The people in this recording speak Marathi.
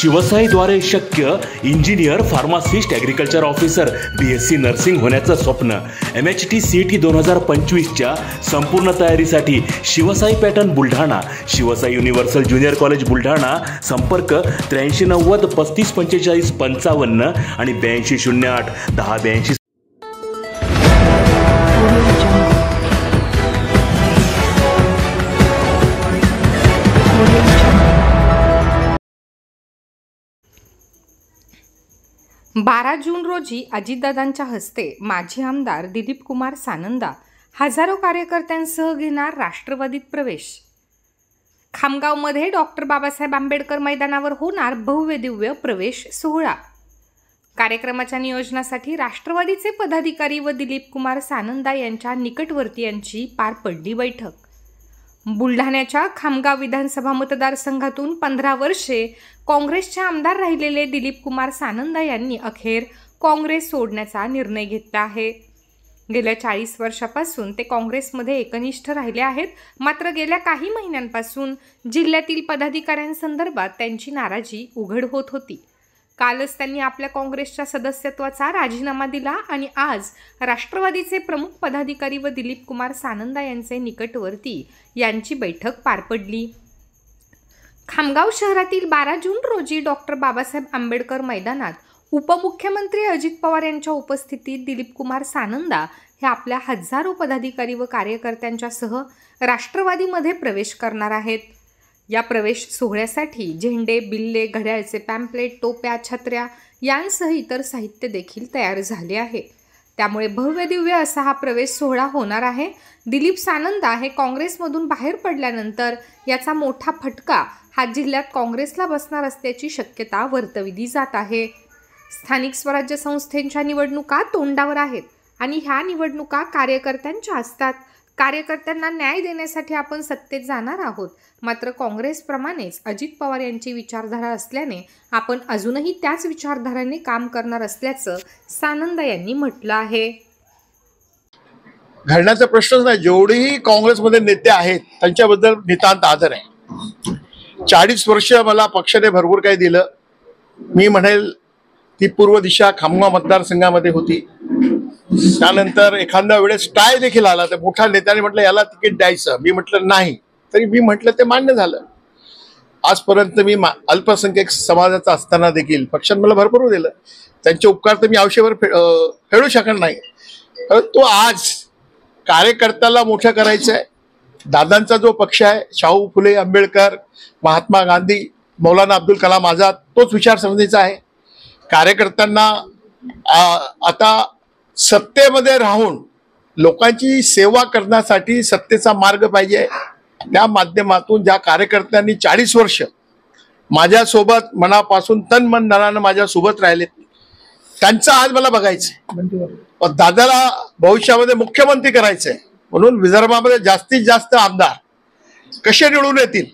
शिवसाईद्वारे शक्य engineer, pharmacist, agriculture officer, BSc nursing होण्याचं स्वप्न MHT CET 2025च्या संपूर्ण तयारीसाठी Shivsai pattern Buldhana, Shivsai universal junior college Buldhana. संपर्क 8390 3545 55 आणि 8208 1082. बारा जून रोजी अजितदादांच्या हस्ते माजी आमदार दिलीप कुमार सानंदा हजारो कार्यकर्त्यांसह घेणार राष्ट्रवादीत प्रवेश. खामगावमध्ये डॉक्टर बाबासाहेब आंबेडकर मैदानावर होणार भव्य दिव्य प्रवेश सोहळा. कार्यक्रमाच्या नियोजनासाठी राष्ट्रवादीचे पदाधिकारी व दिलीप कुमार सानंदा यांच्या निकटवर्तीयांची पार पडली बैठक. बुलढाण्याच्या खामगाव विधानसभा मतदारसंघातून 15 वर्षे काँग्रेसचे आमदार राहिलेले दिलीप कुमार सानंदा यांनी अखेर काँग्रेस सोडण्याचा निर्णय घेतला आहे. गेल्या 40 वर्षापासून ते काँग्रेसमध्ये एकनिष्ठ राहिले आहेत. मात्र गेल्या काही महिन्यांपासून जिल्ह्यातील पदाधिकाऱ्यांसंदर्भात त्यांची नाराजी उघड होत होती. कालच त्यांनी आपल्या काँग्रेसच्या सदस्यत्वाचा राजीनामा दिला आणि आज राष्ट्रवादीचे प्रमुख पदाधिकारी व दिलीप कुमार सानंदा यांचे निकटवर्ती यांची बैठक पार पडली. खामगाव शहरातील 12 जून रोजी डॉक्टर बाबासाहेब आंबेडकर मैदानात उपमुख्यमंत्री अजित पवार यांच्या उपस्थितीत दिलीप कुमार सानंदा हे आपल्या हजारो पदाधिकारी व कार्यकर्त्यांच्यासह राष्ट्रवादीमध्ये प्रवेश करणार आहेत. या प्रवेश सोहळ्यासाठी झेंडे, बिल्ले, घड्याळचे पॅम्पलेट, टोप्या, छत्र्या यांसह इतर साहित्य देखील तयार झाले आहे. त्यामुळे भव्य दिव्य असा हा प्रवेश सोहळा होणार आहे. दिलीप सानंदा हे काँग्रेसमधून बाहेर पडल्यानंतर याचा मोठा फटका हा जिल्ह्यात काँग्रेसला बसणार असल्याची शक्यता वर्तविली जात आहे. स्थानिक स्वराज्य संस्थांच्या निवडणुका तोंडावर आहेत आणि ह्या निवडणुका कार्यकर्त्यांच्या असतात. कार्यकर्त्यांना न्याय देण्यासाठी आपण सत्तेत जाणार आहोत. मात्र काँग्रेसप्रमाणेच अजित पवार यांची विचारधारा असल्याने आपण अजूनही त्याच विचारधारेने काम करणार असल्याचं सानंदा यांनी म्हटलं आहे. घडण्याचा प्रश्नच नाही. जेवढेही काँग्रेसमध्ये नेते आहेत त्यांच्याबद्दल नितांत आदर आहे. 40 वर्ष मला पक्षाने भरपूर काही दिलं. मी म्हणेल ती पूर्व दिशा खामगाव मतदारसंघामध्ये होती. त्यानंतर एखाद्या वेळेस टाय देखील आला तर मोठ्या नेत्याने म्हटलं याला तिकीट द्यायचं. मी म्हटलं नाही. तरी मी म्हटलं ते मान्य झालं. आजपर्यंत मी अल्पसंख्याक समाजाचा असताना देखील पक्षाने मला भरपूर दिलं. त्यांचे उपकार तर मी आयुष्यभर फेडू शकणार नाही. तो आज कार्यकर्त्याला मोठं करायचं आहे. दादांचा जो पक्ष आहे, शाहू फुले आंबेडकर, महात्मा गांधी, मौलाना अब्दुल कलाम आझाद, तोच विचारसरणीचा आहे. कार्यकर्त्यांना आता सत्तेमध्ये राहून लोकांची सेवा करण्यासाठी सत्तेचा मार्ग पाहिजे. त्या माध्यमातून ज्या कार्यकर्त्यांनी 40 वर्ष माझ्यासोबत मनापासून तन मन धनानं माझ्यासोबत राहिले त्यांचं आज मला बघायचंय. दादाला भविष्यामध्ये मुख्यमंत्री करायचंय. म्हणून विदर्भामध्ये जास्तीत जास्त आमदार कसे निवडून येतील